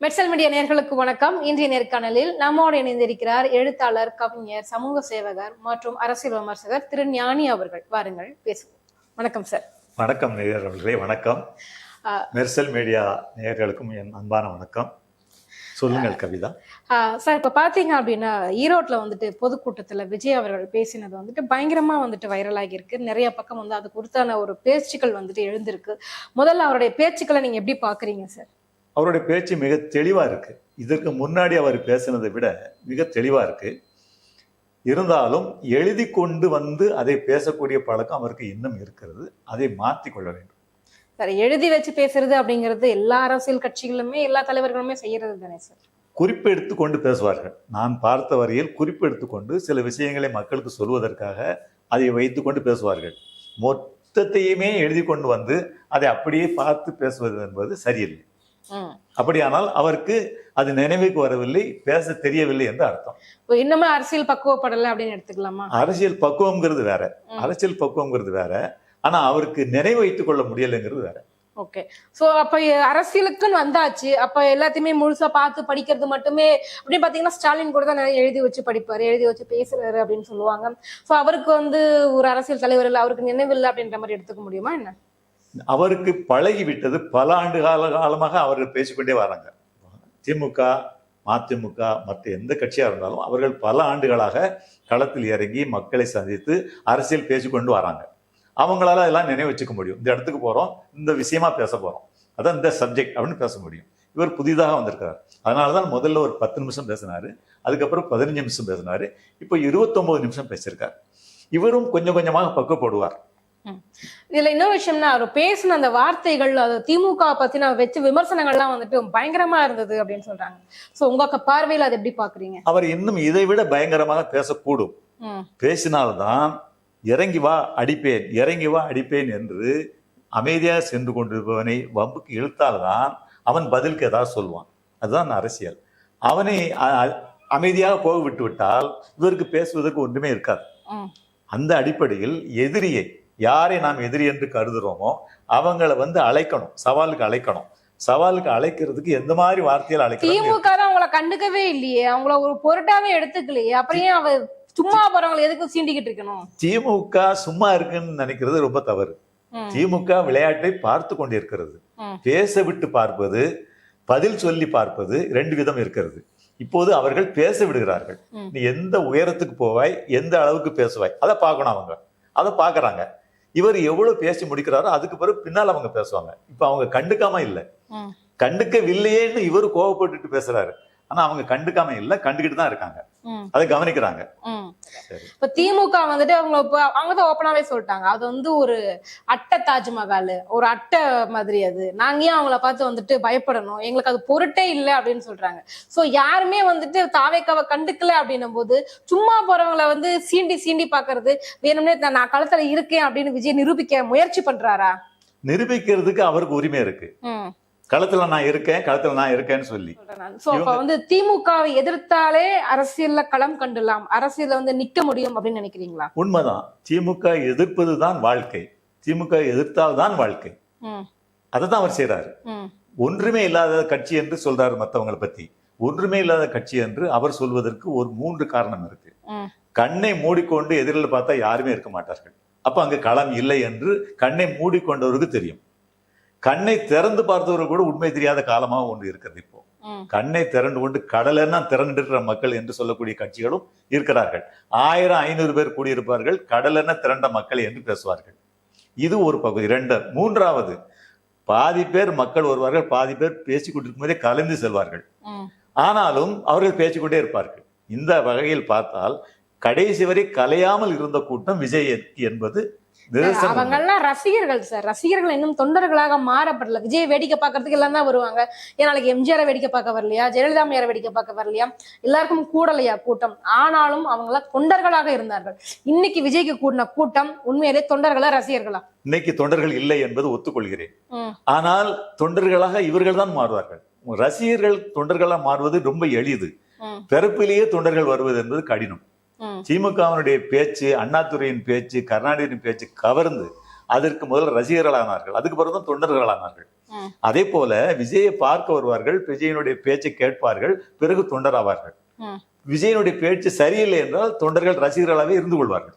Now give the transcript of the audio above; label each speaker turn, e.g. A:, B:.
A: Mersal media நேயர்களுக்கு வணக்கம். இன்றைய நேர்காணலில் நம்மோடு இணைந்திருக்கிறார் எழுத்தாளர், கவிஞர், சமூக சேவகர் மற்றும் அரசியல் விமர்சகர் திரு ஞானி அவர்கள். வாருங்கள் பேசுவோம். வணக்கம் சார்.
B: வணக்கம் நேயர்களே, வணக்கம். மெர்சல் மீடியா நேயர்களுக்கும் என் அன்பான வணக்கம். சொல்லுங்கள் கவிதா.
A: சார், இப்ப பாத்தீங்க அப்படின்னா ஈரோட்ல பொதுக்கூட்டத்துல விஜய் அவர்கள் பேசினது பயங்கரமா வைரலாகி இருக்கு. நிறைய பக்கம் அது குறித்தான ஒரு பேச்சுக்கள் எழுந்திருக்கு. முதல்ல அவருடைய பேச்சுக்களை நீங்க எப்படி பாக்குறீங்க சார்?
B: அவருடைய பேச்சு மிக தெளிவா இருக்கு. இதற்கு முன்னாடி அவர் பேசினதை விட மிக தெளிவா இருக்கு. இருந்தாலும் எழுதி கொண்டு அதை பேசக்கூடிய பழக்கம் அவருக்கு இன்னும் இருக்கிறது. அதை மாற்றிக்கொள்ள வேண்டும்.
A: சார், எழுதி வச்சு பேசுறது அப்படிங்கிறது எல்லா அரசியல் கட்சிகளுமே எல்லா தலைவர்களுமே செய்யறது தானே சார்?
B: குறிப்பு எடுத்துக்கொண்டு பேசுவார்கள். நான் பார்த்த வரையில் குறிப்பு எடுத்துக்கொண்டு சில விஷயங்களை மக்களுக்கு சொல்வதற்காக அதை வைத்துக்கொண்டு பேசுவார்கள். மொத்தத்தையுமே எழுதி கொண்டு அதை அப்படியே பார்த்து பேசுவது என்பது சரியில்லை. அப்படியானால் அவருக்கு அது நினைவுக்கு வரவில்லை, பேச தெரியவில்லை என்று அர்த்தம்.
A: இன்னுமே அரசியல் பக்குவப்படலை அப்படின்னு எடுத்துக்கலாமா?
B: அரசியல் பக்குவம்ங்கிறது வேற, அரசியல் பக்குவம்ங்கிறது வேற. ஆனா அவருக்கு நினைவு வைத்துக் கொள்ள முடியலைங்கிறது வேற.
A: ஓகே. சோ அப்ப அரசியலுக்குன்னு வந்தாச்சு. அப்ப எல்லாத்தையுமே முழுசா பார்த்து படிக்கிறது மட்டுமே அப்படின்னு பாத்தீங்கன்னா ஸ்டாலின் கூட தான் நிறைய எழுதி வச்சு படிப்பாரு, எழுதி வச்சு பேசுறாரு அப்படின்னு சொல்லுவாங்க. சோ அவருக்கு ஒரு அரசியல் தலைவர் இல்லை, அவருக்கு நினைவில்லை அப்படின்ற மாதிரி எடுத்துக்க முடியுமா என்ன?
B: அவருக்கு பழகி விட்டது. பல ஆண்டு காலமாக அவர்கள் பேசிக்கொண்டே வராங்க. திமுக, மதிமுக, மற்ற எந்த கட்சியா இருந்தாலும் அவர்கள் பல ஆண்டுகளாக களத்தில் இறங்கி மக்களை சந்தித்து அரசியல் பேசிக்கொண்டு வராங்க. அவங்களால எல்லாம் நினைவு வச்சுக்க முடியும். இந்த இடத்துக்கு போறோம், இந்த விஷயமா பேச போறோம், அதான் இந்த சப்ஜெக்ட் அப்படின்னு பேச முடியும். இவர் புதிதாக வந்திருக்கிறார். அதனாலதான் முதல்ல ஒரு 10 நிமிஷம் பேசினாரு, அதுக்கப்புறம் 15 நிமிஷம் பேசினாரு, இப்போ 29 நிமிஷம் பேசியிருக்கார். இவரும் கொஞ்சம் கொஞ்சமாக பக்குவப்படுவார்.
A: இதுல இன்னொரு விஷயம்னா, அவர் பேசின அந்த வார்த்தைகள், அது திமுக பத்தின வச்சு விமர்சனங்கள்லாம் பயங்கரமா இருந்தது அப்படின்னு சொல்றாங்க. சோ உங்க பார்வையில் அதை எப்படி பாக்குறீங்க?
B: அவர் இன்னும் இதை விட பயங்கரமாக பேசக்கூடும். பேசினால்தான் இறங்கி வா அடிப்பேன், இறங்கி வா அடிப்பேன் என்று அமைதியாக சென்று கொண்டிருப்பவனை வம்புக்கு இழுத்தால்தான் அவன் பதிலுக்கு ஏதாவது சொல்லுவான். அதுதான் அரசியல். அவனை அமைதியாக போக விட்டு விட்டால் இவருக்கு பேசுவதற்கு ஒன்றுமே இருக்காது. அந்த அடிப்படையில் எதிரியை, யாரை நாம் எதிரி என்று கருதுறோமோ அவங்களை அழைக்கணும், சவாலுக்கு அழைக்கணும். சவாலுக்கு அழைக்கிறதுக்கு எந்த மாதிரி வார்த்தையால் அழைக்கணும்?
A: திமுக தான் அவங்கள கண்டுக்கவே இல்லையே, அவங்கள ஒரு பொருட்டாவே எடுத்துக்கலையே, அப்புறம் அவர் சும்மா போறவங்களை எதுக்கு சீண்டிக்கிட்டு இருக்கணும்?
B: திமுக சும்மா இருக்குன்னு நினைக்கிறது ரொம்ப தவறு. திமுக விளையாட்டை பார்த்து கொண்டிருக்கிறது. பேச விட்டு பார்ப்பது, பதில் சொல்லி பார்ப்பது, 2 விதம் இருக்கிறது. இப்போது அவர்கள் பேச விடுகிறார்கள். நீ எந்த உயரத்துக்கு போவாய், எந்த அளவுக்கு பேசுவாய், அதை பார்க்கணும். அவங்க அதை பார்க்கறாங்க. இவர் எவ்வளவு பேசி முடிக்கிறாரோ அதுக்கு பிறகு பின்னால் அவங்க பேசுவாங்க. இப்ப அவங்க கண்டுக்காம இல்லை, கண்டுக்கவில்லையேன்னு இவரு கோவப்பட்டுட்டு பேசுறாரு. ஆனா அவங்க கண்டுக்காம இல்ல, கண்டுகிட்டு தான் இருக்காங்க, அதை கவனிக்கிறாங்க.
A: இப்ப திமுக அவங்க ஓப்பனாவே சொல்லிட்டாங்க, அது ஒரு அட்டை தாஜ்மஹால், ஒரு அட்டை மாதிரி. அது நாங்க ஏன் அவங்கள பார்த்து பயப்படணும், எங்களுக்கு அது பொருட்டே இல்லை அப்படின்னு சொல்றாங்க. சோ யாருமே தாவேக்காவை கண்டுக்கல அப்படின்னும் போது சும்மா போறவங்களை சீண்டி சீண்டி பாக்குறது, வேணும்னே நான் களத்துல இருக்கேன் அப்படின்னு விஜய் நிரூபிக்க முயற்சி பண்றாரா?
B: நிரூபிக்கிறதுக்கு அவருக்கு உரிமை இருக்கு. களத்துல நான் இருக்கேன், களத்துல நான் இருக்கேன்னு சொல்லி.
A: திமுக எதிர்த்தாலே அரசியல்ல களம் கண்டுலாம், அரசியல்ல நிக்க முடியும் அப்படின்னு நினைக்கிறீங்களா?
B: உண்மைதான். திமுக எதிர்ப்பதுதான் வாழ்க்கை, திமுக எதிர்த்தால் தான் வாழ்க்கை. அதைதான் அவர் செய்யறாரு. ஒன்றுமே இல்லாத கட்சி என்று சொல்றாரு மற்றவங்களை பத்தி. ஒன்றுமே இல்லாத கட்சி என்று அவர் சொல்வதற்கு ஒரு 3 காரணம் இருக்கு. கண்ணை மூடிக்கொண்டு எதிரில் பார்த்தா யாருமே இருக்க மாட்டார்கள். அப்ப அங்க களம் இல்லை என்று கண்ணை மூடிக்கொண்டவருக்கு தெரியும். கண்ணை திறந்து பார்த்தவர்கள் கூட உண்மை தெரியாத காலமாக ஒன்று இருக்கிறது. இப்போ கண்ணை திறந்து கொண்டு கடலெல்லாம் திறந்து இருக்கிற மக்கள் என்று சொல்லக்கூடிய கட்சிகளும் இருக்கிறார்கள். 1000 500 பேர் கூடியிருப்பார்கள், கடலென்ன திரண்ட மக்கள் என்று பேசுவார்கள். இது ஒரு பகுதி. 2. 3வது, பாதி பேர் மக்கள் வருவார்கள், பாதி பேர் பேசிக்கொண்டிருக்கும் போதே கலந்து செல்வார்கள். ஆனாலும் அவர்கள் பேசிக்கொண்டே இருப்பார்கள். இந்த வகையில் பார்த்தால் கடைசி வரை கலையாமல் இருந்த கூட்டம் விஜய் என்பது
A: அவங்கெல்லாம் ரசிகர்கள் சார். ரசிகர்கள் இன்னும் தொண்டர்களாக மாறப்படல. விஜய் வேடிக்கை பார்க்கறதுக்கு எல்லாம் தான் வருவாங்க. ஏன் நாளைக்கு எம்ஜிஆரை வேடிக்கை பார்க்க வரலையா, ஜெயலலிதா அம்மையாரை வேடிக்கை பார்க்க வரலையா, எல்லாருக்கும் கூடலையா கூட்டம்? ஆனாலும் அவங்கள தொண்டர்களாக இருந்தார்கள். இன்னைக்கு விஜய்க்கு கூடின கூட்டம் உண்மையிலே தொண்டர்களா ரசிகர்களா?
B: இன்னைக்கு தொண்டர்கள் இல்லை என்பது ஒத்துக்கொள்கிறேன். ஆனால் தொண்டர்களாக இவர்கள் தான் மாறுவார்கள். ரசிகர்கள் தொண்டர்களாக மாறுவது ரொம்ப எளிது. பிறப்பிலேயே தொண்டர்கள் வருவது என்பது கடினம். திமுகவினுடைய பேச்சு, அண்ணாதுரையின் பேச்சு, கருணாநிதியின் பேச்சு கவர்ந்து அதற்கு முதல் ரசிகர்களானார்கள், அதுக்கு பிறகுதான் தொண்டர்களானார்கள்.
A: ம்.
B: அதே போல விஜயை பார்க்க வருவார்கள், விஜயனுடைய பேச்சை கேட்பார்கள், பிறகு தொண்டராவார்கள்.
A: ம்.
B: விஜயனுடைய பேச்சு சரியில்லை என்றால் தொண்டர்கள் ரசிகர்களாகவே இருந்து கொள்வார்கள்.